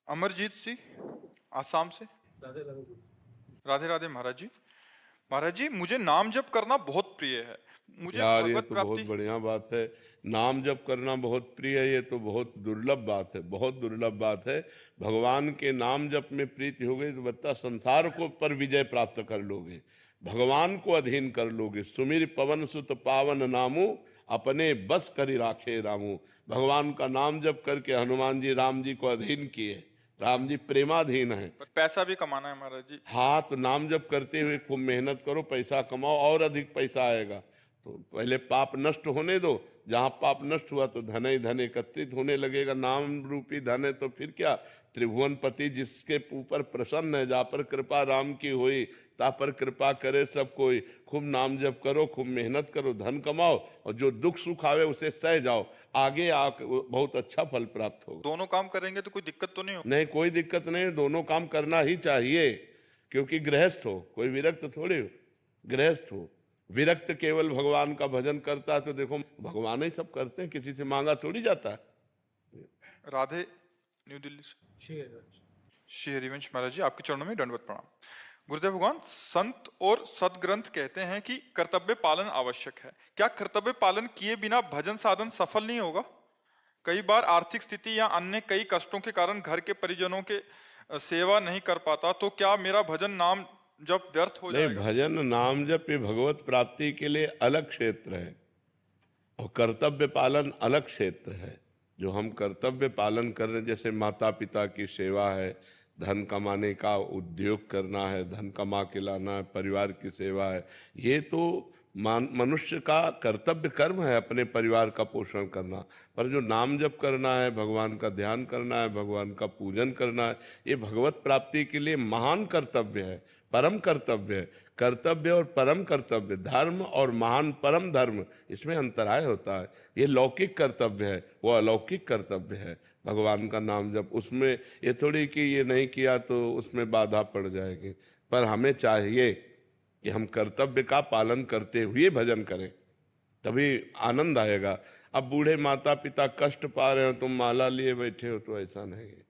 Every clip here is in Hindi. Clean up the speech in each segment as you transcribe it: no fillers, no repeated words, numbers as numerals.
अमरजीत सिंह आसाम से। राधे राधे महाराज जी। महाराज जी, मुझे नाम जप करना बहुत प्रिय है। मुझे यार ये भगवत तो बहुत प्राप्ति। बढ़िया बात है। नाम जप करना बहुत प्रिय है, ये तो बहुत दुर्लभ बात है, बहुत दुर्लभ बात है। भगवान के नाम जप में प्रीति हो गई तो बता संसार को पर विजय प्राप्त कर लोगे, भगवान को अधीन कर लोगे। सुमिर पवन सुत पावन नामू, अपने बस करी राखे रामू। भगवान का नाम जप करके हनुमान जी राम जी को अधीन किए, राम जी प्रेमाधीन है। पर पैसा भी कमाना है महाराज जी। हाँ, तो नाम जप करते हुए खूब मेहनत करो, पैसा कमाओ और अधिक पैसा आएगा। तो पहले पाप नष्ट होने दो, जहां पाप नष्ट हुआ तो धन ही धन एकत्रित होने लगेगा। नाम रूपी धन है तो फिर क्या। त्रिभुवनपति जिसके ऊपर प्रसन्न है, जा पर कृपा राम की होई, ता पर कृपा करे सब कोई। खूब नाम जप करो, खूब मेहनत करो, धन कमाओ और जो दुख सुख आवे उसे सह जाओ, आगे बहुत अच्छा फल प्राप्त होगा। दोनों काम करेंगे तो कोई दिक्कत तो नहीं हो? नहीं, कोई दिक्कत नहीं, दोनों काम करना ही चाहिए। क्योंकि गृहस्थ हो, कोई विरक्त थोड़े हो, गृहस्थ हो। विरक्त केवल भगवान का भजन करता है तो देखो भगवान ही सब करते हैं, किसी से मांगा थोड़ी जाता है। राधे, न्यू दिल्ली से। श्री हरिवंश महाराज जी, आपके चरणों में दंडवत प्रणाम। गुरुदेव भगवान, संत और सदग्रंथ कहते हैं कि कर्तव्य पालन आवश्यक है। क्या कर्तव्य पालन किए बिना भजन साधन सफल नहीं होगा? कई बार आर्थिक स्थिति या अन्य कई कष्टों के कारण घर के परिजनों के सेवा नहीं कर पाता, तो क्या मेरा भजन नाम जब व्यर्थ हो नहीं, जाएगा? भजन नाम जप ये भगवत प्राप्ति के लिए अलग क्षेत्र है और कर्तव्य पालन अलग क्षेत्र है। जो हम कर्तव्य पालन कर रहे हैं, जैसे माता पिता की सेवा है, धन कमाने का उद्योग करना है, धन कमा के लाना है, परिवार की सेवा है, ये तो मनुष्य का कर्तव्य कर्म है, अपने परिवार का पोषण करना। पर जो नाम जप करना है, भगवान का ध्यान करना है, भगवान का पूजन करना है, ये भगवत प्राप्ति के लिए महान कर्तव्य है, परम कर्तव्य है। कर्तव्य और परम कर्तव्य, धर्म और महान परम धर्म, इसमें अंतराय होता है। ये लौकिक कर्तव्य है, वो अलौकिक कर्तव्य है। भगवान का नाम जप, उसमें ये थोड़ी कि ये नहीं किया तो उसमें बाधा पड़ जाएगी। पर हमें चाहिए कि हम कर्तव्य का पालन करते हुए भजन करें, तभी आनंद आएगा। अब बूढ़े माता पिता कष्ट पा रहे हो, तुम माला लिए बैठे हो, तो ऐसा नहीं है।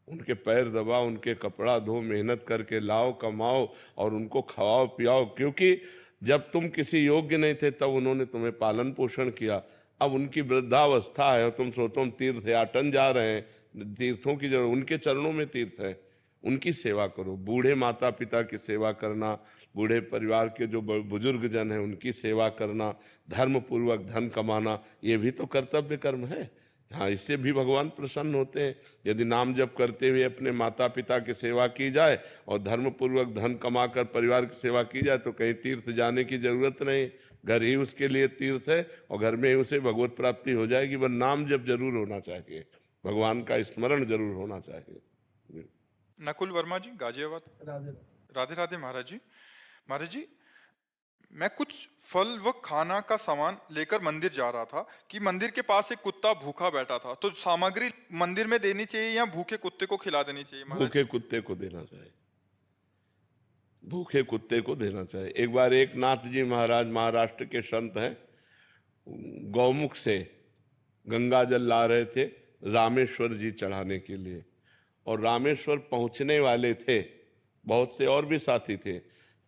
उनके पैर दबाओ, उनके कपड़ा धो, मेहनत करके लाओ, कमाओ और उनको खवाओ पियाओ। क्योंकि जब तुम किसी योग्य नहीं थे तब उन्होंने तुम्हें पालन पोषण किया। अब उनकी वृद्धावस्था है और तुम सोचो हम तीर्थयाटन जा रहे हैं, तीर्थों की जरूरत, उनके चरणों में तीर्थ है, उनकी सेवा करो। बूढ़े माता पिता की सेवा करना, बूढ़े परिवार के जो बुजुर्ग जन हैं उनकी सेवा करना, धर्म पूर्वक धन कमाना, ये भी तो कर्तव्य कर्म है। हाँ, इससे भी भगवान प्रसन्न होते हैं। यदि नाम जप करते हुए अपने माता पिता की सेवा की जाए और धर्म पूर्वक धन कमाकर परिवार की सेवा की जाए तो कहीं तीर्थ जाने की जरूरत नहीं, घर ही उसके लिए तीर्थ है और घर में ही उसे भगवत प्राप्ति हो जाएगी। वह नाम जप जरूर होना चाहिए, भगवान का स्मरण जरूर होना चाहिए। नकुल वर्मा जी, गाजियाबाद। राधे राधे महाराज जी। महाराज जी, मैं कुछ फल व खाना का सामान लेकर मंदिर जा रहा था कि मंदिर के पास एक कुत्ता भूखा बैठा था। तो सामग्री मंदिर में देनी चाहिए या भूखे कुत्ते को खिला देनी चाहिए महाराज? भूखे कुत्ते को देना चाहिए, भूखे कुत्ते को देना चाहिए। एक बार एक नाथ जी महाराज, महाराष्ट्र के संत हैं, गौमुख से गंगा जल ला रहे थे रामेश्वर जी चढ़ाने के लिए। और रामेश्वर पहुंचने वाले थे, बहुत से और भी साथी थे,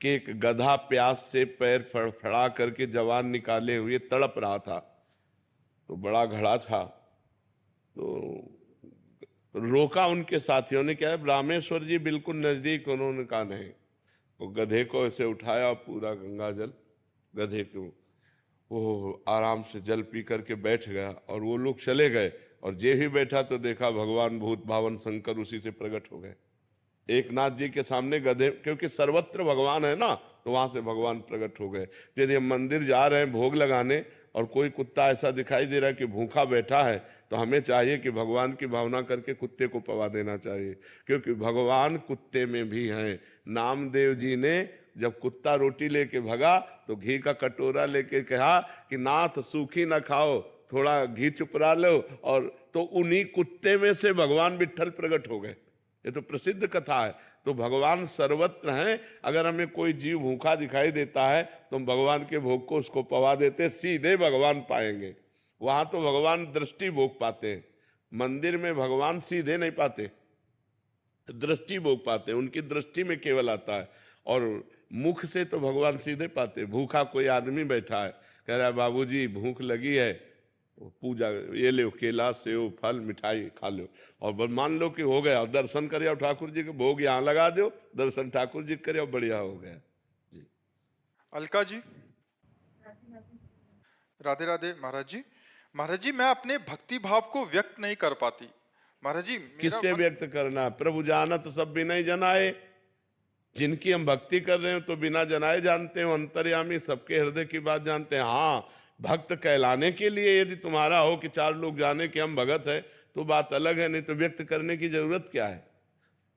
कि एक गधा प्यास से पैर फड़फड़ा करके जवान निकाले हुए तड़प रहा था। तो बड़ा घड़ा था, तो रोका उनके साथियों ने। क्या है, रामेश्वर जी बिल्कुल नजदीक, उन्होंने कहा नहीं। वो गधे को ऐसे उठाया, पूरा गंगा जल गधे को, वो आराम से जल पी करके बैठ गया और वो लोग चले गए। और जे ही बैठा तो देखा भगवान भूत भावन शंकर उसी से प्रकट हो गए। एक नाथ जी के सामने गधे, क्योंकि सर्वत्र भगवान है ना, तो वहां से भगवान प्रकट हो गए। यदि हम मंदिर जा रहे हैं भोग लगाने और कोई कुत्ता ऐसा दिखाई दे रहा है कि भूखा बैठा है, तो हमें चाहिए कि भगवान की भावना करके कुत्ते को पवा देना चाहिए, क्योंकि भगवान कुत्ते में भी हैं। नामदेव जी ने जब कुत्ता रोटी लेके भगा तो घी का कटोरा लेके कहा कि नाथ सूखी ना खाओ, थोड़ा घी चुपरा लो, और तो उन्हीं कुत्ते में से भगवान विट्ठल प्रकट हो गए। ये तो प्रसिद्ध कथा है। तो भगवान सर्वत्र हैं। अगर हमें कोई जीव भूखा दिखाई देता है तो हम भगवान के भोग को उसको पवा देते, सीधे भगवान पाएंगे। वहां तो भगवान दृष्टि भोग पाते हैं, मंदिर में भगवान सीधे नहीं पाते। दृष्टि भोग पाते हैं, उनकी दृष्टि में केवल आता है। और मुख से तो भगवान सीधे पाते। भूखा कोई आदमी बैठा है, कह रहा है बाबूजी भूख लगी है, पूजा ये लो, केला सेव फल मिठाई खा लो, और बस मान लो कि हो गया, दर्शन करे और ठाकुर जी के भोग यहाँ लगा दो, दर्शन ठाकुर जी करे और बढ़िया हो गया जी। अलका जी, राधे राधे महाराज जी। महाराज जी, मैं अपने भक्ति भाव को व्यक्त नहीं कर पाती। महाराज जी, किससे व्यक्त करना है? प्रभु जानत सब बिना जनाए। जिनकी हम भक्ति कर रहे हैं तो बिना जनाए जानते हो, अंतर्यामी सबके हृदय की बात जानते हैं। हाँ, भक्त कहलाने के लिए यदि तुम्हारा हो कि 4 लोग जाने कि हम भगत है तो बात अलग है, नहीं तो व्यक्त करने की जरूरत क्या है?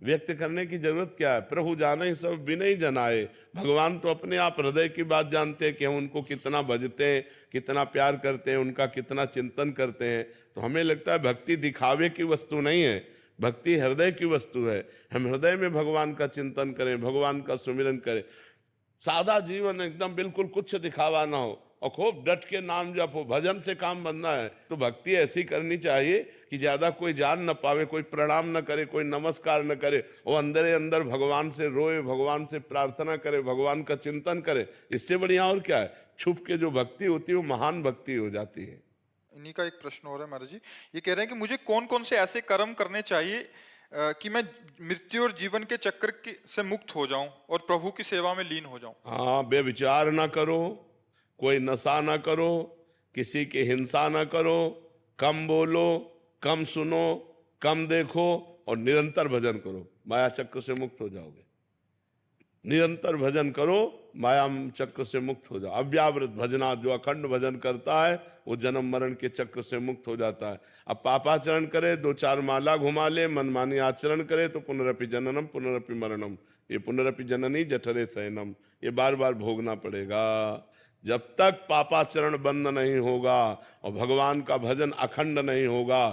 व्यक्त करने की जरूरत क्या है? प्रभु जाने ही सब बिना जनाए। भगवान तो अपने आप हृदय की बात जानते हैं कि हम उनको कितना भजते हैं, कितना प्यार करते हैं, उनका कितना चिंतन करते हैं। तो हमें लगता है भक्ति दिखावे की वस्तु नहीं है, भक्ति हृदय की वस्तु है। हम हृदय में भगवान का चिंतन करें, भगवान का सुमिरन करें। सादा जीवन एकदम बिल्कुल कुछ दिखावा ना हो और खूब डट के नाम जप हो, भजन से काम बनना है तो भक्ति ऐसी करनी चाहिए कि ज्यादा कोई जान न पावे, कोई प्रणाम न करे, कोई नमस्कार न करे, वो अंदर ही अंदर भगवान से रोए, भगवान से प्रार्थना करे, भगवान का चिंतन करे। इससे बढ़िया और क्या है? छुप के जो भक्ति होती है वो महान भक्ति हो जाती है। इन्हीं का एक प्रश्न हो रहा है महाराज जी, ये कह रहे हैं कि मुझे कौन कौन से ऐसे कर्म करने चाहिए कि मैं मृत्यु और जीवन के चक्र से मुक्त हो जाऊं और प्रभु की सेवा में लीन हो जाऊं। हाँ, बेविचार ना करो, कोई नशा ना करो, किसी की हिंसा ना करो, कम बोलो, कम सुनो, कम देखो और निरंतर भजन करो, माया चक्र से मुक्त हो जाओगे। निरंतर भजन करो, माया चक्र से मुक्त हो जाओ। अव्यावृत भजना, जो अखंड भजन करता है वो जन्म मरण के चक्र से मुक्त हो जाता है। अब पापाचरण करे, 2-4 माला घुमा ले, मनमानी आचरण करे तो पुनरपि जननम पुनरपि मरणम, ये पुनरपि जननी जठरे शयनम, ये बार बार भोगना पड़ेगा। जब तक पापाचरण बंद नहीं होगा और भगवान का भजन अखंड नहीं होगा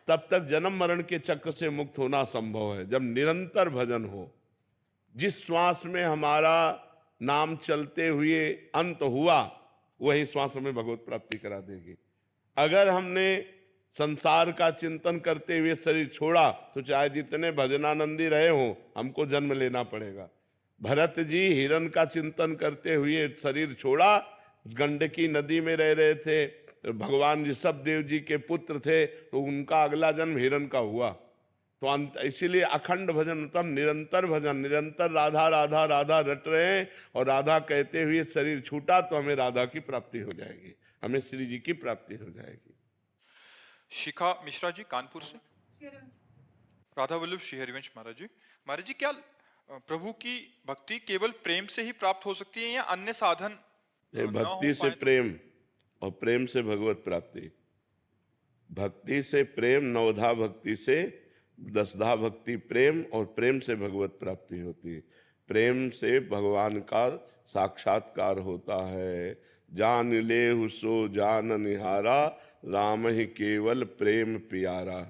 तब तक जन्म मरण के चक्र से मुक्त होना संभव है। जब निरंतर भजन हो, जिस श्वास में हमारा नाम चलते हुए अंत हुआ वही श्वास हमें भगवत प्राप्ति करा देगी। अगर हमने संसार का चिंतन करते हुए शरीर छोड़ा तो चाहे जितने भजनानंदी रहे हों हमको जन्म लेना पड़ेगा। भरत जी हिरण का चिंतन करते हुए शरीर छोड़ा, गंडकी नदी में रह रहे थे, भगवान ऋषभ देव जी के पुत्र थे तो उनका अगला जन्म हिरण का हुआ। तो इसीलिए अखंड भजन तब निरंतर भजन, निरंतर राधा राधा राधा रट रहे हैं और राधा कहते हुए शरीर छूटा तो हमें राधा की प्राप्ति हो जाएगी, हमें श्री जी की प्राप्ति हो जाएगी। शिखा मिश्रा जी कानपुर से। राधा वल्लभ श्री हरिवंश महाराज जी। महाराज जी, क्या प्रभु की भक्ति केवल प्रेम से ही प्राप्त हो सकती है या अन्य साधन? भक्ति से प्रेम और प्रेम से भगवत प्राप्ति। भक्ति से प्रेम, नवधा भक्ति से दसधा भक्ति प्रेम और प्रेम से भगवत प्राप्ति होती है। प्रेम से भगवान का साक्षात्कार होता है। जान ले सो जान निहारा, राम ही केवल प्रेम प्यारा।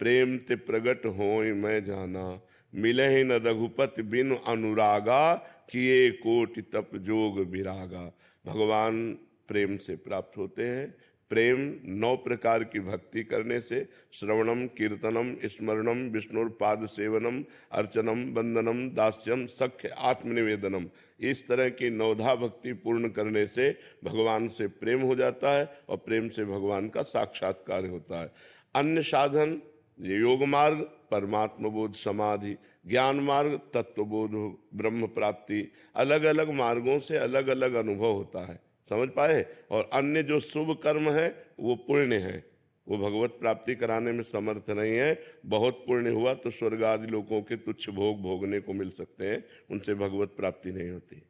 प्रेम ते प्रगट होय मैं जाना, मिले ही न रघुपति बिन अनुरागा, किए कोटि तप जोग विरागा। भगवान प्रेम से प्राप्त होते हैं। प्रेम 9 प्रकार की भक्ति करने से, श्रवणम कीर्तनम स्मरणम विष्णुपाद सेवनम अर्चनम वंदनम दास्यम सख्य आत्मनिवेदनम, इस तरह की 9धा भक्ति पूर्ण करने से भगवान से प्रेम हो जाता है और प्रेम से भगवान का साक्षात्कार होता है। अन्य साधन ये योग मार्ग, परमात्म बोध समाधि, ज्ञान मार्ग, तत्वबोध, ब्रह्म प्राप्ति, अलग अलग मार्गों से अलग अलग अनुभव होता है, समझ पाए। और अन्य जो शुभ कर्म है वो पुण्य है, वो भगवत प्राप्ति कराने में समर्थ नहीं है। बहुत पुण्य हुआ तो स्वर्ग आदि लोगों के तुच्छ भोग भोगने को मिल सकते हैं, उनसे भगवत प्राप्ति नहीं होती।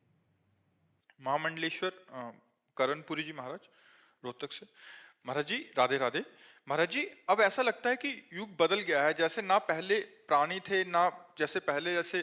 महामंडलेश्वर करणपुरी जी महाराज रोहतक से। महाराज जी राधे राधे। महाराज जी, अब ऐसा लगता है कि युग बदल गया है, जैसे ना पहले प्राणी थे ना जैसे पहले जैसे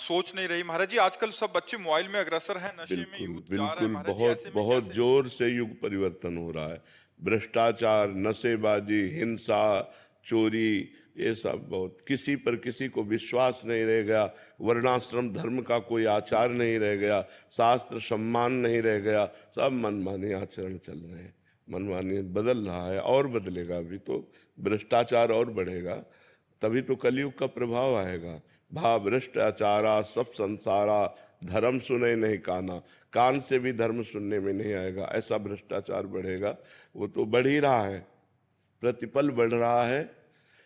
सोच नहीं रही। महाराज जी, आजकल सब बच्चे मोबाइल में अग्रसर हैं, नशे में यूथ जा रहा है। महाराज जी, बहुत जोर से युग परिवर्तन हो रहा है। भ्रष्टाचार, नशेबाजी, हिंसा, चोरी, ये सब बहुत, किसी पर किसी को विश्वास नहीं रह गया, वर्णाश्रम धर्म का कोई आचार नहीं रह गया, शास्त्र सम्मान नहीं रह गया, सब मनमानी आचरण चल रहे हैं। मनमानी बदल रहा है और बदलेगा, अभी तो भ्रष्टाचार और बढ़ेगा। तभी तो कलयुग का प्रभाव आएगा। भा भ्रष्टाचारा सब संसारा, धर्म सुने नहीं काना, कान से भी धर्म सुनने में नहीं आएगा, ऐसा भ्रष्टाचार बढ़ेगा। वो तो बढ़ ही रहा है, प्रतिपल बढ़ रहा है।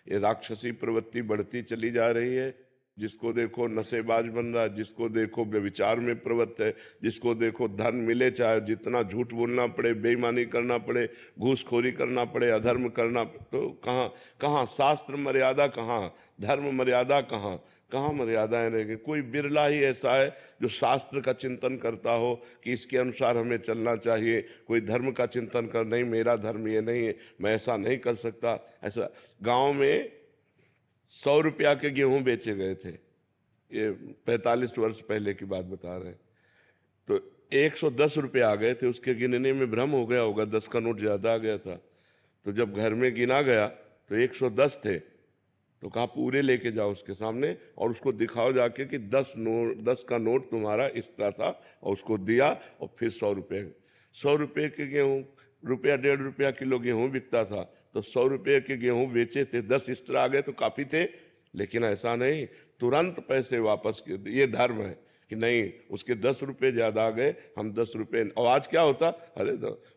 ये राक्षसी प्रवृत्ति बढ़ती चली जा रही है। जिसको देखो नशेबाज बन रहा है, जिसको देखो व्यभिचार में प्रवृत्त है, जिसको देखो धन मिले चाहे जितना झूठ बोलना पड़े, बेईमानी करना पड़े, घूसखोरी करना पड़े, अधर्म करना, तो कहाँ कहाँ शास्त्र मर्यादा, कहाँ धर्म मर्यादा, कहाँ कहाँ मर्यादाएं रह गई। कोई बिरला ही ऐसा है जो शास्त्र का चिंतन करता हो कि इसके अनुसार हमें चलना चाहिए। कोई धर्म का चिंतन कर, नहीं मेरा धर्म ये नहीं है, मैं ऐसा नहीं कर सकता। ऐसा गांव में 100 रुपया के गेहूं बेचे गए थे, ये 45 वर्ष पहले की बात बता रहे हैं। तो 110 रुपये आ गए थे, उसके गिनने में भ्रम हो गया होगा, 10 का नोट ज्यादा आ गया था। तो जब घर में गिना गया तो 110 थे, तो कहा पूरे लेके जाओ उसके सामने और उसको दिखाओ जाके कि 10 का नोट तुम्हारा एक्स्ट्रा था, और उसको दिया। और फिर 100 रुपये के गेहूं, रुपया 1.5 रुपया किलो गेहूं बिकता था, तो 100 रुपये के गेहूं बेचे थे, 10 एक्स्ट्रा आ गए तो काफी थे। लेकिन ऐसा नहीं, तुरंत पैसे वापस किए। ये धर्म है कि नहीं, उसके 10 रुपये ज्यादा आ गए, हम 10 रुपये। और आज क्या होता, अरे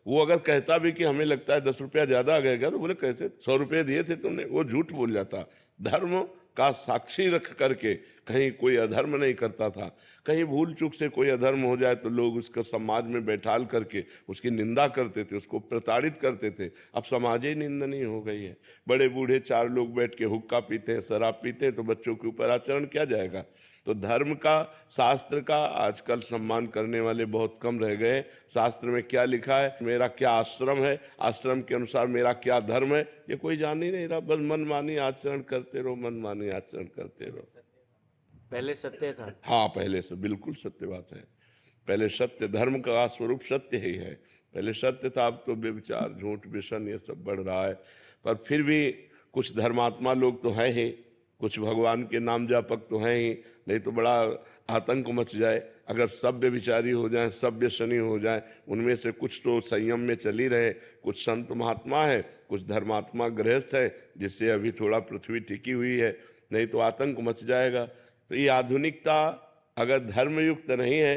वो अगर कहता भी कि हमें लगता है 10 रुपया ज्यादा आ गया क्या, तो बोले कैसे 100 रुपये दिए थे तुमने, वो झूठ बोल जाता। धर्म का साक्षी रख करके कहीं कोई अधर्म नहीं करता था। कहीं भूल चूक से कोई अधर्म हो जाए तो लोग उसको समाज में बैठाल करके उसकी निंदा करते थे, उसको प्रताड़ित करते थे। अब समाज ही निंदनीय हो गई है। बड़े बूढ़े 4 लोग बैठ के हुक्का पीते हैं, शराब पीते हैं, तो बच्चों के ऊपर आचरण क्या जाएगा। तो धर्म का, शास्त्र का आजकल सम्मान करने वाले बहुत कम रह गए। शास्त्र में क्या लिखा है, मेरा क्या आश्रम है, आश्रम के अनुसार मेरा क्या धर्म है, ये कोई जान ही नहीं रहा। बस मनमानी आचरण करते रहो, मनमानी आचरण करते रहो। पहले सत्य था। हाँ, पहले से बिल्कुल सत्य बात है। पहले सत्य, धर्म का स्वरूप सत्य ही है। पहले सत्य था, अब तो व्यभिचार, झूठ, व्यसन ये सब बढ़ रहा है। पर फिर भी कुछ धर्मात्मा लोग तो हैं ही, कुछ भगवान के नाम जापक तो हैं ही, नहीं तो बड़ा आतंक मच जाए। अगर सब व्यभिचारी हो जाएं, सब व्यसनी हो जाएं, उनमें से कुछ तो संयम में चली रहे। कुछ संत महात्मा है, कुछ धर्मात्मा गृहस्थ है, जिससे अभी थोड़ा पृथ्वी टिकी हुई है, नहीं तो आतंक मच जाएगा। तो ये आधुनिकता अगर धर्मयुक्त नहीं है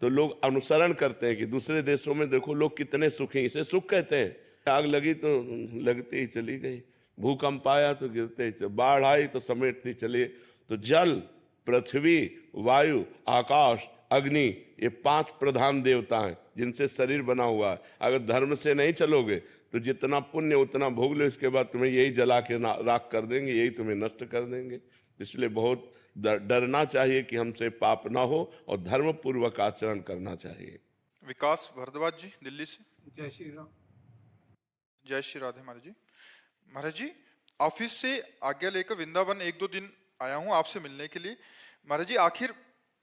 तो लोग अनुसरण करते हैं कि दूसरे देशों में देखो लोग कितने सुखी, इसे सुख कहते हैं। आग लगी तो लगते ही चली गई, भूकंप आया तो गिरते ही, बाढ़ आई तो समेटती चली। तो जल, पृथ्वी, वायु, आकाश, अग्नि, ये 5 प्रधान देवता हैं जिनसे शरीर बना हुआ है। अगर धर्म से नहीं चलोगे तो जितना पुण्य उतना भोग लो, इसके बाद तुम्हें यही जला के राख कर देंगे, यही तुम्हें नष्ट कर देंगे। इसलिए बहुत डरना चाहिए कि हमसे पाप ना हो और धर्म पूर्वक आचरण करना चाहिए। विकास भारद्वाज जी, दिल्ली से। जय श्री राम। जय श्री राधे महाराज जी। महाराज जी, ऑफिस से आज्ञा लेकर वृंदावन 1-2 दिन आया हूँ आपसे मिलने के लिए। महाराज जी,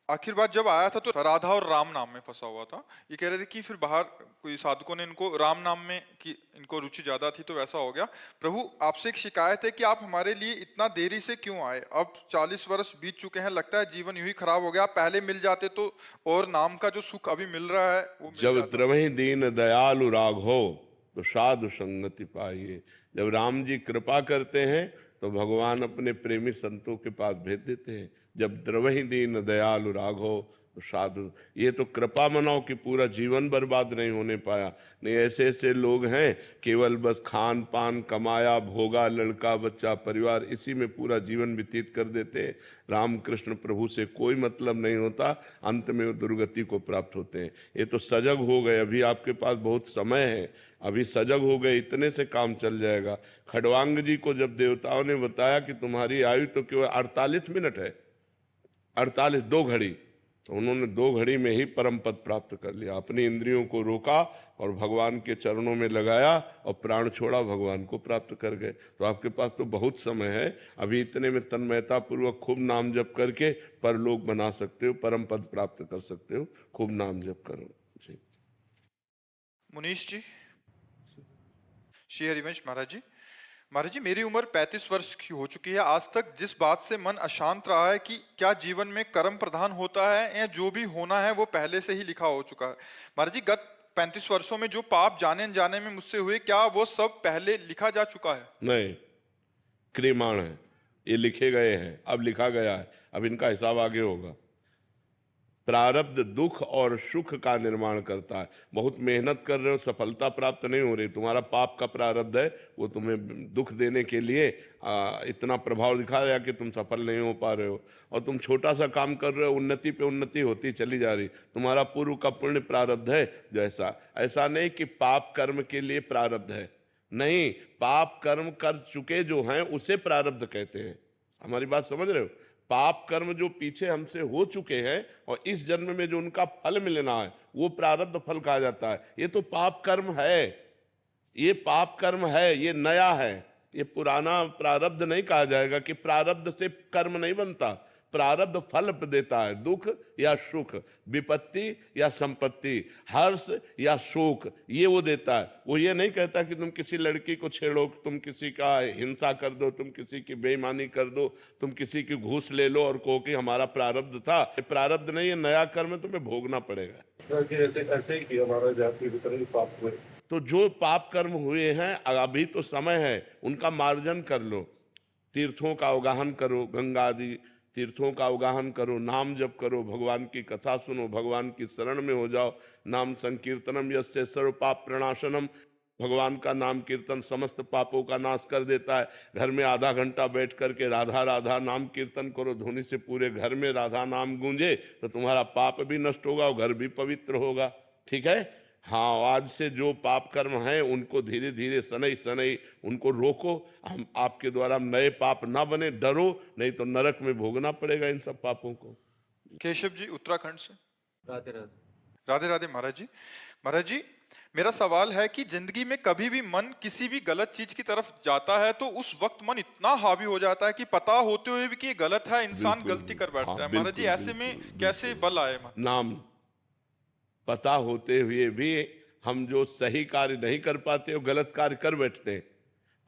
आखिर बार जब आया था तो राधा और राम नाम में फंसा हुआ था। ये कह रहे थे कि फिर बाहर कोई साधकों ने इनको राम नाम में कि इनको रुचि ज्यादा थी तो वैसा हो गया। प्रभु, आपसे एक शिकायत है कि आप हमारे लिए इतना देरी से क्यों आए। अब 40 वर्ष बीत चुके हैं, लगता है जीवन यूं ही खराब हो गया। पहले मिल जाते तो, और नाम का जो सुख अभी मिल रहा है वो मिल जब जाता। त्रवहि दीन दयालु राघो तो साधु संगति पाइए। जब राम जी कृपा करते हैं तो भगवान अपने प्रेमी संतों के पास भेज देते हैं। जब द्रवहि दीन दयालु राघो तो साधु, ये तो कृपा मनाओ कि पूरा जीवन बर्बाद नहीं होने पाया। नहीं, ऐसे ऐसे लोग हैं केवल बस खान पान, कमाया, भोगा, लड़का बच्चा, परिवार, इसी में पूरा जीवन व्यतीत कर देते हैं। रामकृष्ण प्रभु से कोई मतलब नहीं होता, अंत में वो दुर्गति को प्राप्त होते हैं। ये तो सजग हो गए, अभी आपके पास बहुत समय है, अभी सजग हो गए, इतने से काम चल जाएगा। खड़वांग जी को जब देवताओं ने बताया कि तुम्हारी आयु तो केवल 48 मिनट है, 48 2 घड़ी, तो उन्होंने 2 घड़ी में ही परम पद प्राप्त कर लिया। अपनी इंद्रियों को रोका और भगवान के चरणों में लगाया और प्राण छोड़ा, भगवान को प्राप्त कर गए। तो आपके पास तो बहुत समय है, अभी इतने में तन्मयता पूर्वक खूब नाम जप करके परलोक बना सकते हो, परम पद प्राप्त कर सकते हो। खूब नाम जप करो जी। मुनीश जी, श्री हरिवंश महाराज जी। महाराज जी, मेरी उम्र 35 वर्ष की हो चुकी है। आज तक जिस बात से मन अशांत रहा है कि क्या जीवन में कर्म प्रधान होता है या जो भी होना है वो पहले से ही लिखा हो चुका है। महाराज जी, गत 35 वर्षों में जो पाप जाने अनजाने में मुझसे हुए, क्या वो सब पहले लिखा जा चुका है? नहीं, क्रियमाण है। ये लिखे गए हैं, अब लिखा गया है, अब इनका हिसाब आगे होगा। प्रारब्ध दुख और सुख का निर्माण करता है। बहुत मेहनत कर रहे हो, सफलता प्राप्त नहीं हो रही, तुम्हारा पाप का प्रारब्ध है, वो तुम्हें दुख देने के लिए इतना प्रभाव दिखा रहा है कि तुम सफल नहीं हो पा रहे हो। और तुम छोटा सा काम कर रहे हो, उन्नति पे उन्नति होती चली जा रही, तुम्हारा पूर्व का पुण्य प्रारब्ध है। जैसा ऐसा नहीं कि पाप कर्म के लिए प्रारब्ध है, नहीं, पाप कर्म कर चुके जो हैं उसे प्रारब्ध कहते हैं। हमारी बात समझ रहे हो? पाप कर्म जो पीछे हमसे हो चुके हैं और इस जन्म में जो उनका फल मिलना है वो प्रारब्ध फल कहा जाता है। ये तो पाप कर्म है, ये पाप कर्म है, ये नया है, ये पुराना प्रारब्ध नहीं कहा जाएगा कि प्रारब्ध से कर्म नहीं बनता। प्रारब्ध फल देता है, दुख या सुख, विपत्ति या संपत्ति, हर्ष या शोक, ये वो देता है। वो ये नहीं कहता कि तुम किसी लड़की को छेड़ो, तुम किसी का हिंसा कर दो, तुम किसी की बेईमानी कर दो, तुम किसी की घूस ले लो और कहो कि हमारा प्रारब्ध था। प्रारब्ध नहीं, ये नया कर्म तुम्हें भोगना पड़ेगा। ऐसे ही किया हमारा जाति की तरह पाप हुए। तो जो पाप कर्म हुए हैं अभी तो समय है, उनका मार्जन कर लो। तीर्थों का अवगाहन करो, गंगा आदि तीर्थों का अवगाहन करो, नाम जप करो, भगवान की कथा सुनो, भगवान की शरण में हो जाओ। नाम संकीर्तनम यस्य सर्व पाप प्रणाशनम, भगवान का नाम कीर्तन समस्त पापों का नाश कर देता है। घर में आधा घंटा बैठ करके राधा राधा नाम कीर्तन करो, ध्वनि से पूरे घर में राधा नाम गूंजे तो तुम्हारा पाप भी नष्ट होगा और घर भी पवित्र होगा। ठीक है? हाँ, आज से जो पाप कर्म हैं उनको धीरे धीरे शनै शनै उनको रोको। हम आपके द्वारा नए पाप ना बने, डरो, नहीं तो नरक में भोगना पड़ेगा इन सब पापों को। केशव जी उत्तराखंड से। राधे राधे। राधे राधे महाराज जी। महाराज जी, मेरा सवाल है कि जिंदगी में कभी भी मन किसी भी गलत चीज की तरफ जाता है तो उस वक्त मन इतना हावी हो जाता है कि पता होते हुए भी कि ये गलत है, इंसान गलती कर बैठता है। महाराज जी, ऐसे में कैसे बल आए मन? नाम पता होते हुए भी हम जो सही कार्य नहीं कर पाते वो गलत कार्य कर बैठते हैं।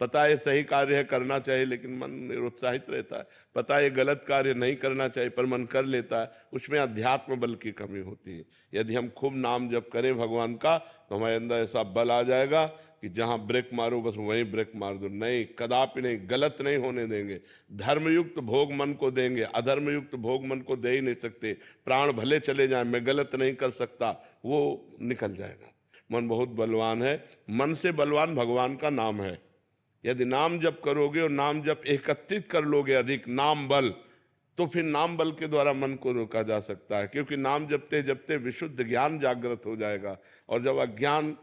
पता है सही कार्य है, करना चाहिए, लेकिन मन निरुत्साहित रहता है। पता है गलत कार्य नहीं करना चाहिए पर मन कर लेता है, उसमें अध्यात्म बल की कमी होती है। यदि हम खूब नाम जप करें भगवान का तो हमारे अंदर ऐसा बल आ जाएगा कि जहां ब्रेक मारो बस वहीं ब्रेक मार दो। नहीं, कदापि नहीं, गलत नहीं होने देंगे। धर्मयुक्त भोग मन को देंगे, अधर्मयुक्त भोग मन को दे ही नहीं सकते। प्राण भले चले जाएं, मैं गलत नहीं कर सकता, वो निकल जाएगा। मन बहुत बलवान है, मन से बलवान भगवान का नाम है। यदि नाम जप करोगे और नाम जप एकत्रित कर लोगे अधिक नाम बल, तो फिर नाम बल के द्वारा मन को रोका जा सकता है। क्योंकि नाम जपते जपते विशुद्ध ज्ञान जागृत हो जाएगा और जब अज्ञान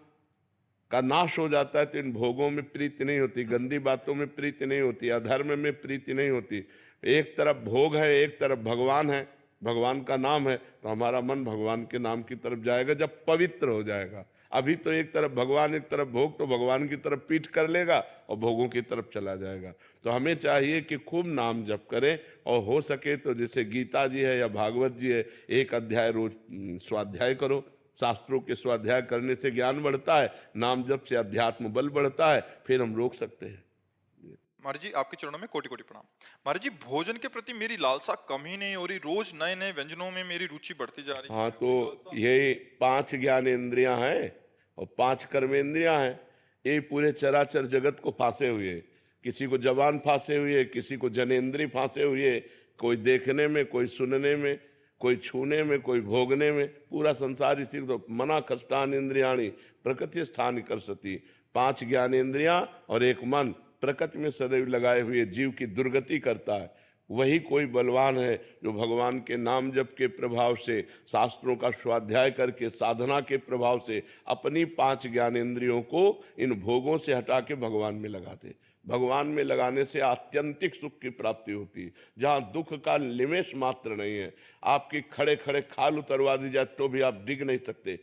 का नाश हो जाता है तो इन भोगों में प्रीति नहीं होती, गंदी बातों में प्रीति नहीं होती, अधर्म में प्रीति नहीं होती। एक तरफ भोग है, एक तरफ भगवान है, भगवान का नाम है, तो हमारा मन भगवान के नाम की तरफ जाएगा जब पवित्र हो जाएगा। अभी तो एक तरफ भगवान एक तरफ भोग, तो भगवान की तरफ पीठ कर लेगा और भोगों की तरफ चला जाएगा। तो हमें चाहिए कि खूब नाम जप करें और हो सके तो जैसे गीता जी है या भागवत जी है, एक अध्याय रोज स्वाध्याय करो। शास्त्रों के स्वाध्याय करने से ज्ञान बढ़ता है, नाम जप से अध्यात्म बल बढ़ता है, फिर हम रोक सकते हैं। महाराज जी, आपके चरणों में कोटि कोटि प्रणाम। महाराज जी, भोजन के प्रति मेरी लालसा कम ही नहीं हो रही, रोज नए नए व्यंजनों में मेरी रुचि बढ़ती जा रही है। हाँ, तो ये 5 ज्ञानेंद्रियां हैं और 5 कर्मेंद्रियां हैं। ये पूरे चराचर जगत को फांसे हुए, किसी को जबान फांसे हुए, किसी को जनेंद्री फांसे हुए, कोई देखने में, कोई सुनने में, कोई छूने में, कोई भोगने में। पूरा संसार इसी तो मना कष्टान इंद्रियाणी प्रकृति स्थान कर सती। 5 ज्ञानेंद्रियां और एक मन प्रकृति में सदैव लगाए हुए जीव की दुर्गति करता है। वही कोई बलवान है जो भगवान के नाम जप के प्रभाव से, शास्त्रों का स्वाध्याय करके, साधना के प्रभाव से अपनी 5 ज्ञानेंद्रियों को इन भोगों से हटा के भगवान में लगाते। भगवान में लगाने से आत्यंतिक सुख की प्राप्ति होती है, जहाँ दुख का निमेष मात्र नहीं है। आपकी खड़े खड़े खाल उतरवा दी जाए तो भी आप डिग नहीं सकते,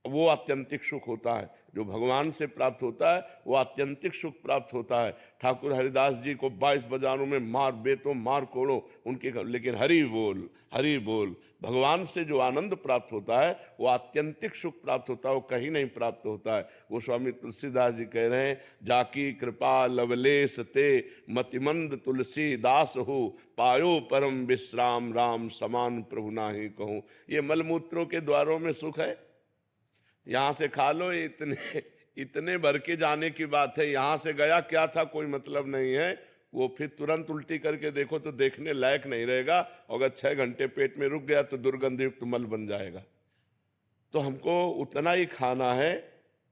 वो आत्यंतिक सुख होता है। जो भगवान से प्राप्त होता है वो आत्यंतिक सुख प्राप्त होता है। ठाकुर हरिदास जी को 22 बाजारों में मार बेतो मार कोड़ो उनके, लेकिन हरि बोल हरि बोल। भगवान से जो आनंद प्राप्त होता है वो आत्यंतिक सुख प्राप्त होता है, वो कहीं नहीं प्राप्त होता है। वो स्वामी तुलसीदास जी कह रहे हैं, जाकी कृपा लवलेश ते मतिमंद तुलसी दास हो, पायो परम विश्राम राम समान प्रभु नाही कहूँ। ये मलमूत्रों के द्वारों में सुख है, यहाँ से खा लो, इतने भर के जाने की बात है। यहाँ से गया क्या था कोई मतलब नहीं है, वो फिर तुरंत उल्टी करके देखो तो देखने लायक नहीं रहेगा। अगर 6 घंटे पेट में रुक गया तो दुर्गंधयुक्त मल बन जाएगा। तो हमको उतना ही खाना है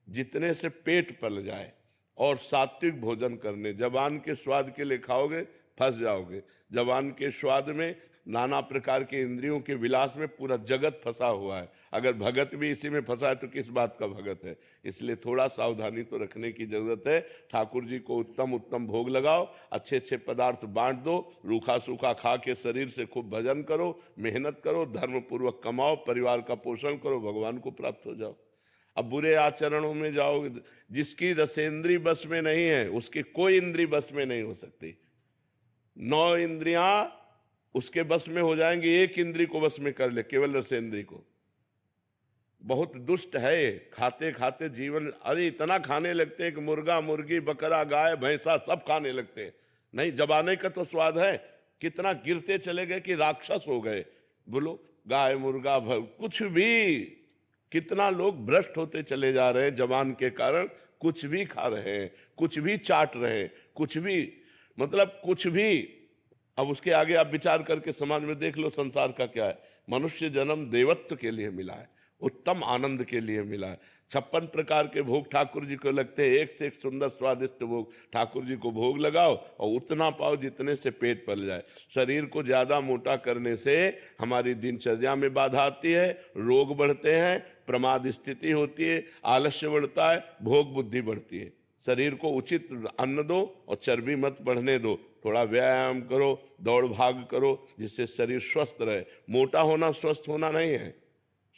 जितने से पेट पल जाए, और सात्विक भोजन करने। जबान के स्वाद के लिए खाओगे फंस जाओगे। जबान के स्वाद में नाना प्रकार के इंद्रियों के विलास में पूरा जगत फंसा हुआ है। अगर भगत भी इसी में फंसा है तो किस बात का भगत है। इसलिए थोड़ा सावधानी तो रखने की जरूरत है। ठाकुर जी को उत्तम उत्तम भोग लगाओ, अच्छे अच्छे पदार्थ बांट दो, रूखा सूखा खा के शरीर से खूब भजन करो, मेहनत करो, धर्म पूर्वक कमाओ, परिवार का पोषण करो, भगवान को प्राप्त हो जाओ। अब बुरे आचरणों में जाओ, जिसकी रसेंद्री बस में नहीं है उसकी कोई इंद्री बस में नहीं हो सकती। 9 इंद्रियां उसके बस में हो जाएंगी, एक इंद्री को बस में कर ले, केवल रसेंद्री को। बहुत दुष्ट है ये। खाते खाते जीवन, अरे इतना खाने लगते हैं कि मुर्गा मुर्गी बकरा गाय भैंसा सब खाने लगते हैं। नहीं, जबाने का तो स्वाद है। कितना गिरते चले गए कि राक्षस हो गए। बोलो, गाय मुर्गा कुछ भी, कितना लोग भ्रष्ट होते चले जा रहे हैं जबान के कारण। कुछ भी खा रहे हैं, कुछ भी चाट रहे हैं, कुछ भी, मतलब कुछ भी। अब उसके आगे आप विचार करके समाज में देख लो संसार का क्या है। मनुष्य जन्म देवत्व के लिए मिला है, उत्तम आनंद के लिए मिला है। 56 प्रकार के भोग ठाकुर जी को लगते हैं, एक से एक सुंदर स्वादिष्ट भोग ठाकुर जी को भोग लगाओ और उतना पाओ जितने से पेट पल जाए। शरीर को ज्यादा मोटा करने से हमारी दिनचर्या में बाधा आती है, रोग बढ़ते हैं, प्रमाद स्थिति होती है, आलस्य बढ़ता है, भोग बुद्धि बढ़ती है। शरीर को उचित अन्न दो और चर्बी मत बढ़ने दो। थोड़ा व्यायाम करो, दौड़ भाग करो, जिससे शरीर स्वस्थ रहे। मोटा होना स्वस्थ होना नहीं है।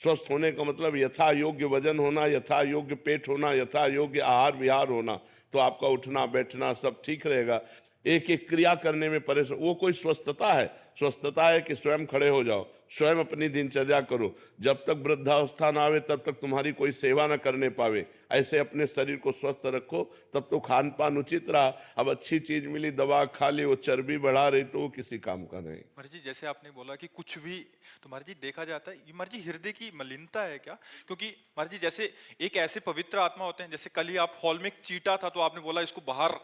स्वस्थ होने का मतलब यथा योग्य वजन होना, यथा योग्य पेट होना, यथा योग्य आहार विहार होना। तो आपका उठना बैठना सब ठीक रहेगा। एक एक क्रिया करने में परेशान, वो कोई स्वस्थता है? स्वस्थता है कि स्वयं खड़े हो जाओ, स्वयं अपनी दिनचर्या करो। जब तक वृद्धावस्था ना आवे तब तक तुम्हारी कोई सेवा न करने पावे। ऐसे अपने शरीर को स्वस्थ रखो, तब तो खान पान उचित रहा। अब अच्छी चीज मिली, दवा खा ली, वो चर्बी बढ़ा रही, तो वो किसी काम का नहीं। महाराज जी, जैसे आपने बोला कि कुछ भी, तो महाराज जी देखा जाता है, ये महाराज जी हृदय की मलिनता है क्या? क्योंकि महाराज जी जैसे एक ऐसे पवित्र आत्मा होते हैं, जैसे कल ही आप हॉल में एक चीटा था तो आपने बोला इसको बाहर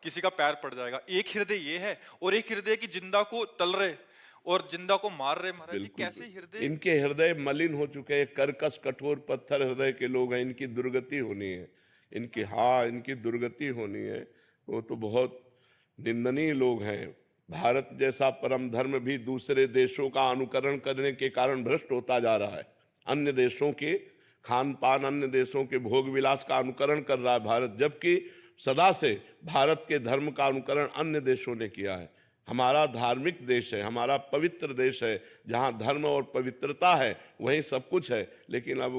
किसी का पैर पड़ जाएगा। एक हृदय ये है और एक हृदय की जिंदा को तल रहे और जिंदा को मार रहे। महाराज जी कैसे हृदय, इनके हृदय मलिन हो चुके हैं, कर्कश कठोर पत्थर हृदय के लोग हैं। इनकी दुर्गति होनी है, इनकी, हाँ, इनकी दुर्गति होनी है। वो तो बहुत निंदनीय लोग हैं। भारत जैसा परम धर्म भी दूसरे देशों का अनुकरण करने के कारण भ्रष्ट होता जा रहा है। अन्य देशों के खान पान, अन्य देशों के भोग विलास का अनुकरण कर रहा है भारत, जबकि सदा से भारत के धर्म का अनुकरण अन्य देशों ने किया है। हमारा धार्मिक देश है, हमारा पवित्र देश है, जहाँ धर्म और पवित्रता है वहीं सब कुछ है। लेकिन अब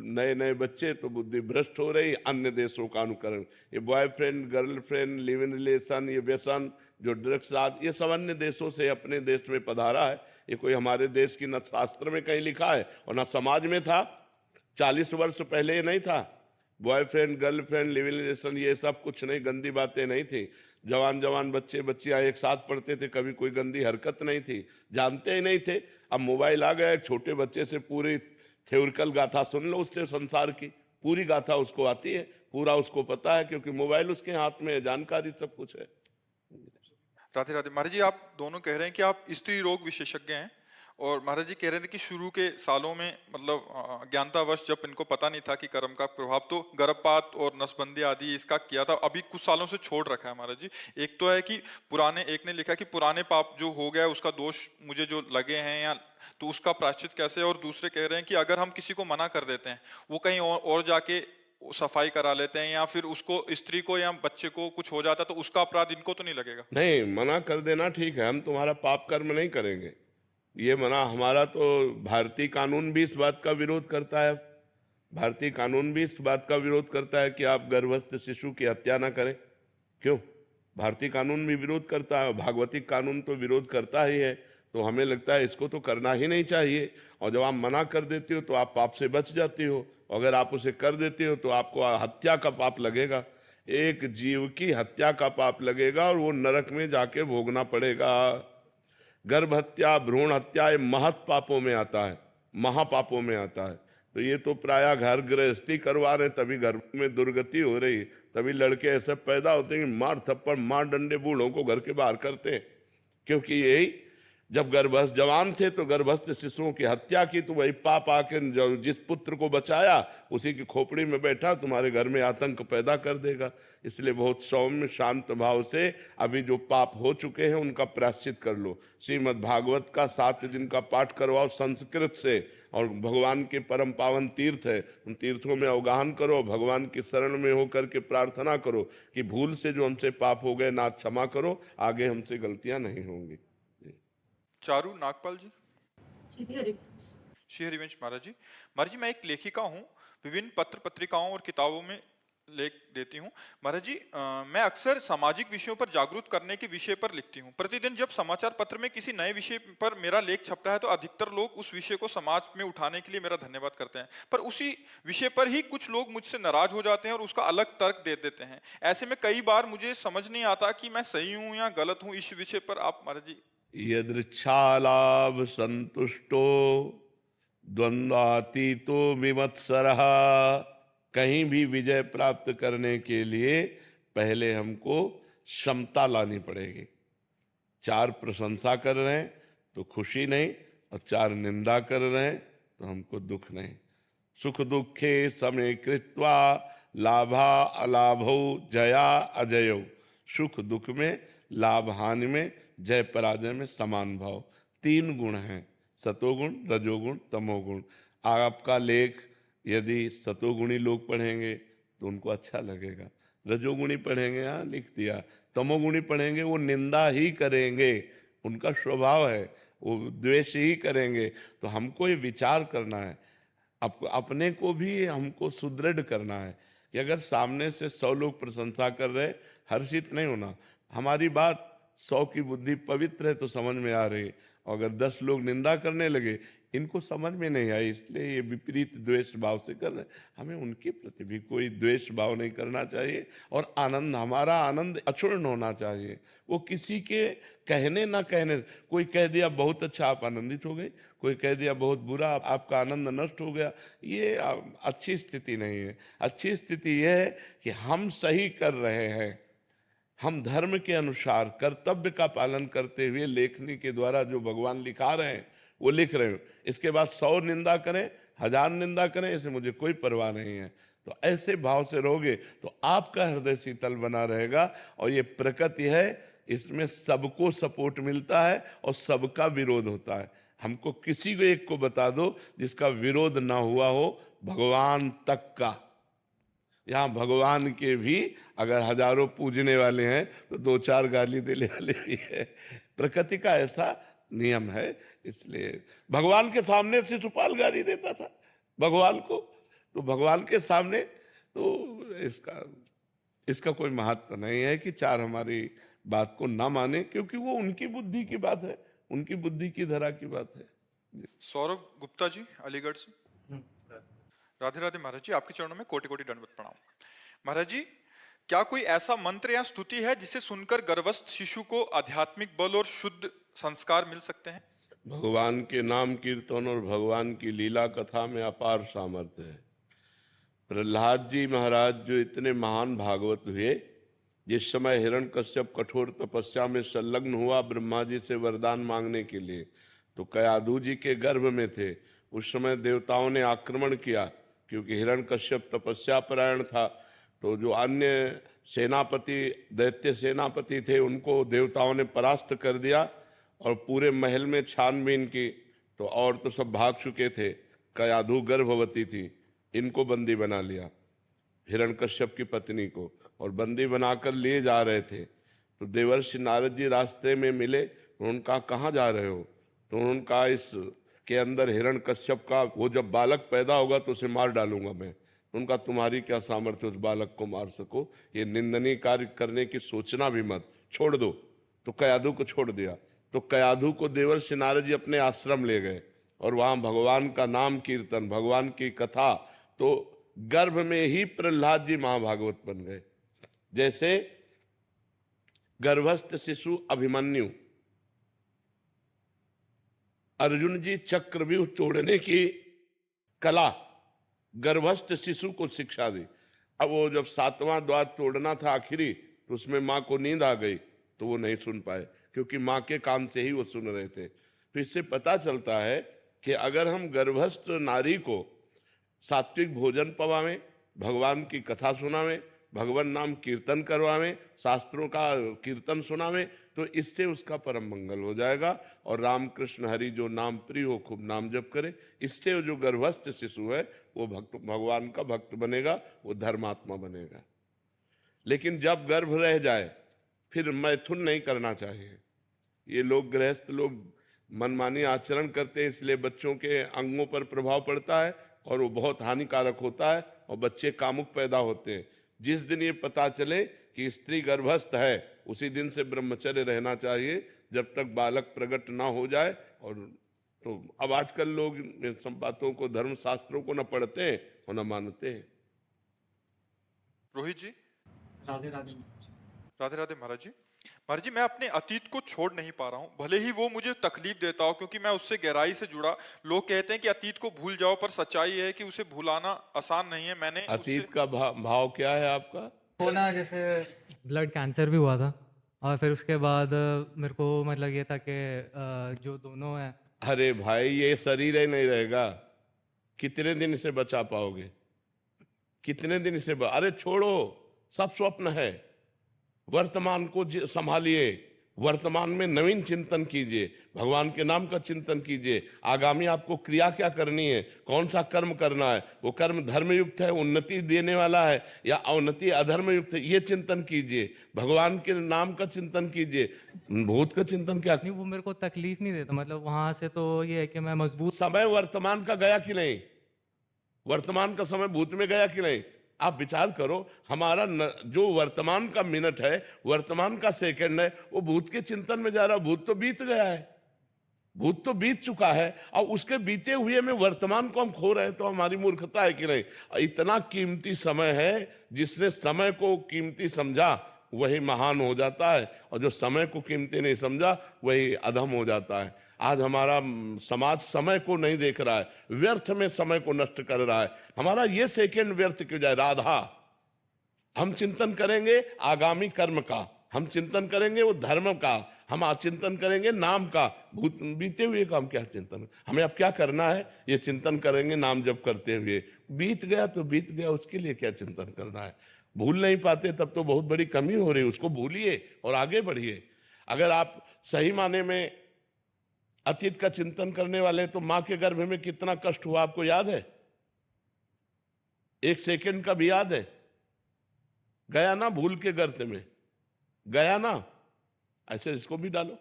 नए नए बच्चे तो बुद्धि भ्रष्ट हो रही, अन्य देशों का अनुकरण। ये boyfriend girlfriend, live in relation, ये व्यसन, जो ड्रग्स आदि, ये सब अन्य देशों से अपने देश में पधारा है। ये कोई हमारे देश की न शास्त्र में कहीं लिखा है और न समाज में था। 40 वर्ष पहले ये नहीं था। Boyfriend girlfriend live in relation ये सब कुछ नहीं, गंदी बातें नहीं थी। जवान जवान बच्चे बच्चियां एक साथ पढ़ते थे, कभी कोई गंदी हरकत नहीं थी, जानते ही नहीं थे। अब मोबाइल आ गया, एक छोटे बच्चे से पूरी थ्योरिकल गाथा सुन लो, उससे संसार की पूरी गाथा उसको आती है, पूरा उसको पता है, क्योंकि मोबाइल उसके हाथ में है, जानकारी सब कुछ है। राधे राधे। महाराज जी, आप दोनों कह रहे हैं कि आप स्त्री रोग विशेषज्ञ हैं, और महाराज जी कह रहे थे कि शुरू के सालों में मतलब अज्ञानतावश जब इनको पता नहीं था कि कर्म का प्रभाव तो गर्भपात और नसबंदी आदि इसका किया था, अभी कुछ सालों से छोड़ रखा है महाराज जी। एक तो है कि पुराने, एक ने लिखा कि पुराने पाप जो हो गया उसका दोष मुझे जो लगे हैं या तो उसका प्रायश्चित कैसे, और दूसरे कह रहे हैं कि अगर हम किसी को मना कर देते हैं, वो कहीं और जाके सफाई करा लेते हैं या फिर उसको, स्त्री को या बच्चे को कुछ हो जाता है तो उसका अपराध इनको तो नहीं लगेगा? नहीं, मना कर देना ठीक है, हम तुम्हारा पाप कर्म नहीं करेंगे, ये मना। हमारा तो भारतीय कानून भी इस बात का विरोध करता है। भारतीय कानून भी इस बात का विरोध करता है कि आप गर्भस्थ शिशु की हत्या ना करें। क्यों? भारतीय कानून भी विरोध करता है, भागवतिक कानून तो विरोध करता ही है। तो हमें लगता है इसको तो करना ही नहीं चाहिए। और जब आप मना कर देती हो तो आप पाप से बच जाती हो, अगर आप उसे कर देती हो तो आपको हत्या का पाप लगेगा। एक जीव की हत्या का पाप लगेगा और वो नरक में जाके भोगना पड़ेगा। गर्भ हत्या, भ्रूण हत्या, ये महत पापों में आता है, महापापों में आता है। तो ये तो प्रायः घर गृहस्थी करवा रहे, तभी घर में दुर्गति हो रही। तभी लड़के ऐसे पैदा होते हैं कि मार थप्पड़ मार डंडे बूढ़ों को घर के बाहर करते हैं। क्योंकि यही जब गर्भस्थ जवान थे तो गर्भस्थ शिशुओं की हत्या की, तो वही पाप आके जिस पुत्र को बचाया उसी की खोपड़ी में बैठा तुम्हारे घर में आतंक पैदा कर देगा। इसलिए बहुत सौम्य शांत भाव से अभी जो पाप हो चुके हैं उनका प्रायश्चित कर लो। श्रीमद् भागवत का 7 दिन का पाठ करवाओ संस्कृत से, और भगवान के परम पावन तीर्थ है, उन तीर्थों में अवगाहन करो, भगवान की शरण में होकर के प्रार्थना करो कि भूल से जो हमसे पाप हो गए नाथ क्षमा करो, आगे हमसे गलतियां नहीं होंगी। चारू नागपाल जी। श्री हरिवंश महाराज जी मैं एक लेखिका हूँ, विभिन्न पत्र पत्रिकाओं और किताबों में लेख देती हूँ। महाराज जी मैं अक्सर सामाजिक विषयों पर जागरूक करने के विषय पर लिखती हूँ। प्रतिदिन जब समाचार पत्र में किसी नए विषय पर मेरा लेख छपता है तो अधिकतर लोग उस विषय को समाज में उठाने के लिए मेरा धन्यवाद करते हैं, पर उसी विषय पर ही कुछ लोग मुझसे नाराज हो जाते हैं और उसका अलग तर्क दे देते हैं। ऐसे में कई बार मुझे समझ नहीं आता कि मैं सही हूँ या गलत हूँ। इस विषय पर आप महाराज जी। यदृच्छालाभ संतुष्टो द्वंद्वातीतो विमत्सरः। कहीं भी विजय प्राप्त करने के लिए पहले हमको क्षमता लानी पड़ेगी। 4 प्रशंसा कर रहे हैं तो खुशी नहीं, और 4 निंदा कर रहे हैं तो हमको दुख नहीं। सुख दुखे समे कृत्वा लाभा अलाभो जया अजयो। सुख दुख में, लाभ हानि में, जय पराजय में समान भाव। 3 गुण हैं, सतोगुण, रजोगुण, तमोगुण। आपका लेख यदि सतोगुणी लोग पढ़ेंगे तो उनको अच्छा लगेगा, रजोगुणी पढ़ेंगे हाँ लिख दिया, तमोगुणी पढ़ेंगे वो निंदा ही करेंगे, उनका स्वभाव है, वो द्वेष ही करेंगे। तो हमको ये विचार करना है, अपने को भी हमको सुदृढ़ करना है कि अगर सामने से 100 लोग प्रशंसा कर रहे, हर्षित नहीं होना। हमारी बात 100 की बुद्धि पवित्र है तो समझ में आ रही, और अगर 10 लोग निंदा करने लगे इनको समझ में नहीं आई, इसलिए ये विपरीत द्वेष भाव से कर रहे। हमें उनके प्रति भी कोई द्वेष भाव नहीं करना चाहिए, और आनंद, हमारा आनंद अक्षुण्ण होना चाहिए। वो किसी के कहने ना कहने, कोई कह दिया बहुत अच्छा आप आनंदित हो गए, कोई कह दिया बहुत बुरा आपका आनंद नष्ट हो गया, ये अच्छी स्थिति नहीं है। अच्छी स्थिति यह है कि हम सही कर रहे हैं, हम धर्म के अनुसार कर्तव्य का पालन करते हुए लेखनी के द्वारा जो भगवान लिखा रहे हैं वो लिख रहे हो। इसके बाद 100 निंदा करें, 1000 निंदा करें, इससे मुझे कोई परवाह नहीं है। तो ऐसे भाव से रहोगे तो आपका हृदय शीतल बना रहेगा। और ये प्रकृति है, इसमें सबको सपोर्ट मिलता है और सबका विरोध होता है। हमको किसी को एक को बता दो जिसका विरोध ना हुआ हो, भगवान तक का। यहाँ भगवान के भी अगर हजारों पूजने वाले हैं तो 2-4 गाली देने वाले भी है। प्रकृति का ऐसा नियम है। इसलिए भगवान के सामने शिशुपाल गाली देता था भगवान को, तो भगवान के सामने तो इसका कोई महत्व नहीं है कि 4 हमारी बात को ना माने, क्योंकि वो उनकी बुद्धि की बात है, उनकी बुद्धि की धरा की बात है। सौरभ गुप्ता जी अलीगढ़ से। राधे राधे महाराज जी, आपके चरणों में कोटि कोटि दंडवत प्रणाम। महाराज जी क्या कोई ऐसा मंत्र या स्तुति है जिसे सुनकर गर्भस्थ शिशु को आध्यात्मिक बल और शुद्ध संस्कार मिल सकते हैं? भगवान के नाम कीर्तन और भगवान की लीला कथा में अपार सामर्थ्य है। प्रहलाद जी महाराज जो इतने महान भागवत हुए, जिस समय हिरण्यकश्यप कठोर तपस्या में संलग्न हुआ ब्रह्मा जी से वरदान मांगने के लिए, तो कयाधु जी के गर्भ में थे। उस समय देवताओं ने आक्रमण किया, क्योंकि हिरण्यकश्यप तपस्या परायण था। तो जो अन्य सेनापति, दैत्य सेनापति थे, उनको देवताओं ने परास्त कर दिया और पूरे महल में छानबीन की, तो और तो सब भाग चुके थे। कयाधु गर्भवती थी, इनको बंदी बना लिया, हिरण्यकश्यप की पत्नी को, और बंदी बनाकर लिए जा रहे थे। तो देवर्षि नारद जी रास्ते में मिले, तो उनका कहाँ जा रहे हो? तो उनका इस के अंदर हिरण्यकश्यप का वो जब बालक पैदा होगा तो उसे मार डालूंगा मैं। उनका तुम्हारी क्या सामर्थ्य उस बालक को मार सको? ये निंदनीय कार्य करने की सोचना भी मत, छोड़ दो। तो कयाधु को छोड़ दिया। तो कयाधु को देवर्षि नारद जी अपने आश्रम ले गए, और वहां भगवान का नाम कीर्तन, भगवान की कथा, तो गर्भ में ही प्रहलाद जी महाभागवत बन गए। जैसे गर्भस्थ शिशु अभिमन्यु, अर्जुन जी चक्रव्यूह तोड़ने की कला गर्भस्थ शिशु को शिक्षा दी। अब वो जब 7वां द्वार तोड़ना था आखिरी, तो उसमें माँ को नींद आ गई, तो वो नहीं सुन पाए, क्योंकि माँ के कान से ही वो सुन रहे थे। तो इससे पता चलता है कि अगर हम गर्भस्थ नारी को सात्विक भोजन पवावें, भगवान की कथा सुनावें, भगवान नाम कीर्तन करवावें, शास्त्रों का कीर्तन सुनावें, तो इससे उसका परम मंगल हो जाएगा। और रामकृष्ण हरि जो नाम प्रिय हो, खूब नाम जप करे, इससे जो गर्भस्थ शिशु है वो भक्त, भगवान का भक्त बनेगा, वो धर्मात्मा बनेगा। लेकिन जब गर्भ रह जाए फिर मैथुन नहीं करना चाहिए। ये लोग गृहस्थ लोग मनमानी आचरण करते हैं, इसलिए बच्चों के अंगों पर प्रभाव पड़ता है और वो बहुत हानिकारक होता है और बच्चे कामुक पैदा होते हैं। जिस दिन ये पता चले कि स्त्री गर्भस्थ है, उसी दिन से ब्रह्मचर्य रहना चाहिए, जब तक बालक प्रकट ना हो जाए। और तो अब आजकल लोग इन सब बातों को, धर्म शास्त्रों को न पढ़ते हैं और न मानते हैं। रोहित जी। राधे राधे। राधे राधे महाराज जी। महाराज जी, मैं अपने अतीत को छोड़ नहीं पा रहा हूँ, भले ही वो मुझे तकलीफ देता हो, क्योंकि मैं उससे गहराई से जुड़ा। लोग कहते हैं कि अतीत को भूल जाओ, पर सच्चाई है कि उसे भुलाना आसान नहीं है। मैंने अतीत का भाव क्या है आपका? वो ना जैसे ब्लड कैंसर भी हुआ था, और फिर उसके बाद मेरे को मतलब ये था कि जो दोनों हैं। अरे भाई, ये शरीर ही नहीं रहेगा, कितने दिन से बचा पाओगे? कितने दिन से अरे छोड़ो, सब स्वप्न है। वर्तमान को संभालिए, वर्तमान में नवीन चिंतन कीजिए, भगवान के नाम का चिंतन कीजिए। आगामी आपको क्रिया क्या करनी है, कौन सा कर्म करना है, वो कर्म धर्मयुक्त है, उन्नति देने वाला है, या अवनति अधर्म युक्त है, ये चिंतन कीजिए। भगवान के नाम का चिंतन कीजिए। भूत का चिंतन क्या? नहीं, वो मेरे को तकलीफ नहीं देता, मतलब वहां से तो ये है कि मैं मजबूत। समय वर्तमान का गया कि नहीं? वर्तमान का समय भूत में गया कि नहीं? आप विचार करो, हमारा जो वर्तमान का मिनट है, वर्तमान का सेकंड है, वो भूत के चिंतन में जा रहा। भूत तो बीत गया है, भूत तो बीत चुका है, और उसके बीते हुए में वर्तमान को हम खो रहे हैं, तो हमारी मूर्खता है कि नहीं? इतना कीमती समय है, जिसने समय को कीमती समझा वही महान हो जाता है, और जो समय को कीमती नहीं समझा वही अधम हो जाता है। आज हमारा समाज समय को नहीं देख रहा है, व्यर्थ में समय को नष्ट कर रहा है। हमारा ये सेकंड व्यर्थ क्यों जाए? राधा, हम चिंतन करेंगे आगामी कर्म का, हम चिंतन करेंगे वो धर्म का, हम चिंतन करेंगे नाम का। भूत बीते हुए का हम क्या चिंतन? हमें अब क्या करना है? ये चिंतन करेंगे नाम जप करते हुए। बीत गया तो बीत गया, उसके लिए क्या चिंतन करना है? भूल नहीं पाते तब तो बहुत बड़ी कमी हो रही है। उसको भूलिए और आगे बढ़िए। अगर आप सही माने में अतीत का चिंतन करने वाले, तो मां के गर्भ में कितना कष्ट हुआ आपको याद है? एक सेकंड का भी याद है? गया ना भूल के गर्त में, गया ना? ऐसे इसको भी डालो,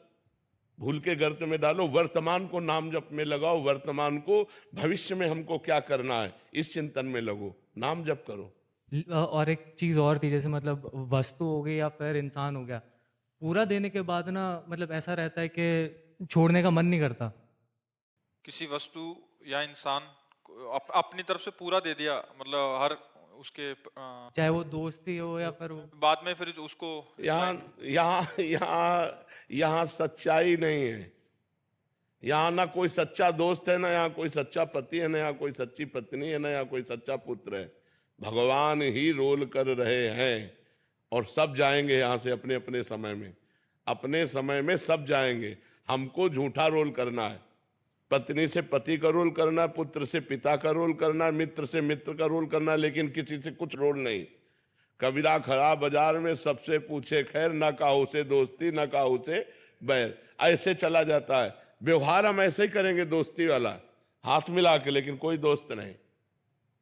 भूल के गर्त में डालो। वर्तमान को नाम जप में लगाओ, वर्तमान को भविष्य में हमको क्या करना है इस चिंतन में लगो, नाम जप करो। और एक चीज और थी, जैसे मतलब वस्तु हो गई या फिर इंसान हो गया, पूरा देने के बाद ना मतलब ऐसा रहता है कि छोड़ने का मन नहीं करता। किसी वस्तु या इंसान को अपनी तरफ से पूरा दे दिया, मतलब हर उसके चाहे वो दोस्ती हो या फिर बाद में फिर उसको यहाँ सच्चाई नहीं है। यहाँ ना कोई सच्चा दोस्त है, ना यहाँ कोई सच्चा पति है, ना यहाँ कोई सच्ची पत्नी है, ना यहाँ कोई सच्चा पुत्र है। भगवान ही रोल कर रहे हैं, और सब जाएंगे यहाँ से अपने अपने समय में। अपने समय में सब जाएंगे। हमको झूठा रोल करना है, पत्नी से पति का रोल करना है, पुत्र से पिता का रोल करना है, मित्र से मित्र का रोल करना है, लेकिन किसी से कुछ रोल नहीं। कबीरा खड़ा बाजार में सबसे पूछे खैर, ना काहू से दोस्ती ना काहू से बैर। ऐसे चला जाता है व्यवहार। हम ऐसे ही करेंगे दोस्ती वाला, हाथ मिला के, लेकिन कोई दोस्त नहीं।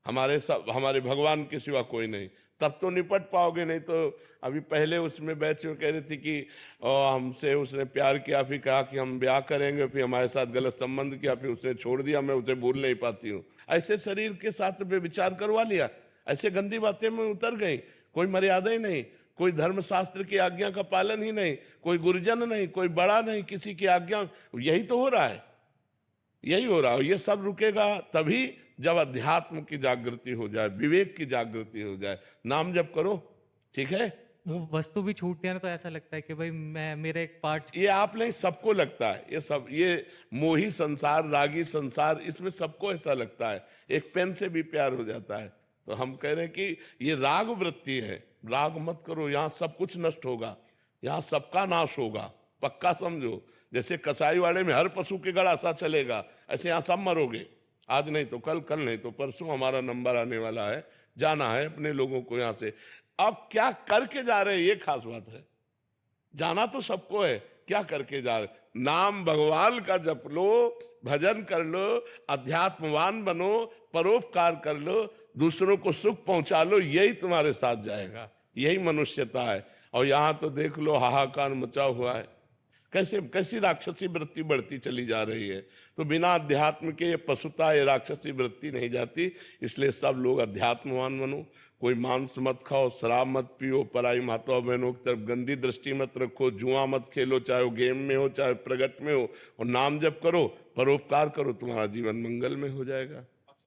हमारे भगवान के सिवा कोई नहीं। तब तो निपट पाओगे, नहीं तो अभी पहले उसमें बैच में कह रही थी कि हमसे उसने प्यार किया, फिर कहा कि हम ब्याह करेंगे, फिर हमारे साथ गलत संबंध किया, फिर उसने छोड़ दिया, मैं उसे भूल नहीं पाती हूँ। ऐसे शरीर के साथ में विचार करवा लिया, ऐसे गंदी बातें में उतर गई। कोई मर्यादा ही नहीं, कोई धर्म शास्त्र की आज्ञा का पालन ही नहीं, कोई गुरुजन नहीं, कोई बड़ा नहीं, किसी की आज्ञा। यही तो हो रहा है, यही हो रहा है। ये सब रुकेगा तभी जब अध्यात्म की जागृति हो जाए, विवेक की जागृति हो जाए। नाम जप करो, ठीक है? वो वस्तु भी छूटती है ना, तो ऐसा लगता है कि भाई मैं मेरा एक पार्ट। ये आप नहीं, सबको लगता है ये सब। ये मोही संसार, रागी संसार, इसमें सबको ऐसा लगता है। एक पेन से भी प्यार हो जाता है, तो हम कह रहे हैं कि ये राग वृत्ति है, राग मत करो, यहाँ सब कुछ नष्ट होगा, यहाँ सबका नाश होगा, पक्का समझो। जैसे कसाईवाड़े में हर पशु के गड़ा सा चलेगा, ऐसे यहाँ सब मरोगे, आज नहीं तो कल, कल नहीं तो परसों हमारा नंबर आने वाला है, जाना है अपने लोगों को यहाँ से। अब क्या करके जा रहे हैं ये खास बात है, जाना तो सबको है, क्या करके जा रहे? नाम भगवान का जप लो, भजन कर लो, अध्यात्मवान बनो, परोपकार कर लो, दूसरों को सुख पहुंचा लो, यही तुम्हारे साथ जाएगा, यही मनुष्यता है। और यहाँ तो देख लो हाहाकार मचा हुआ है, कैसे कैसी राक्षसी वृत्ति बढ़ती चली जा रही है। तो बिना अध्यात्म के ये पशुता, ये राक्षसी वृत्ति नहीं जाती। इसलिए सब लोग अध्यात्मवान बनो, कोई मांस मत खाओ, शराब मत पियो, पराई माताओं बहनों की तरफ गंदी दृष्टि मत रखो, जुआ मत खेलो, चाहे वो गेम में हो चाहे प्रगट में हो, और नाम जप करो, परोपकार करो, तुम्हारा जीवन मंगल में हो जाएगा।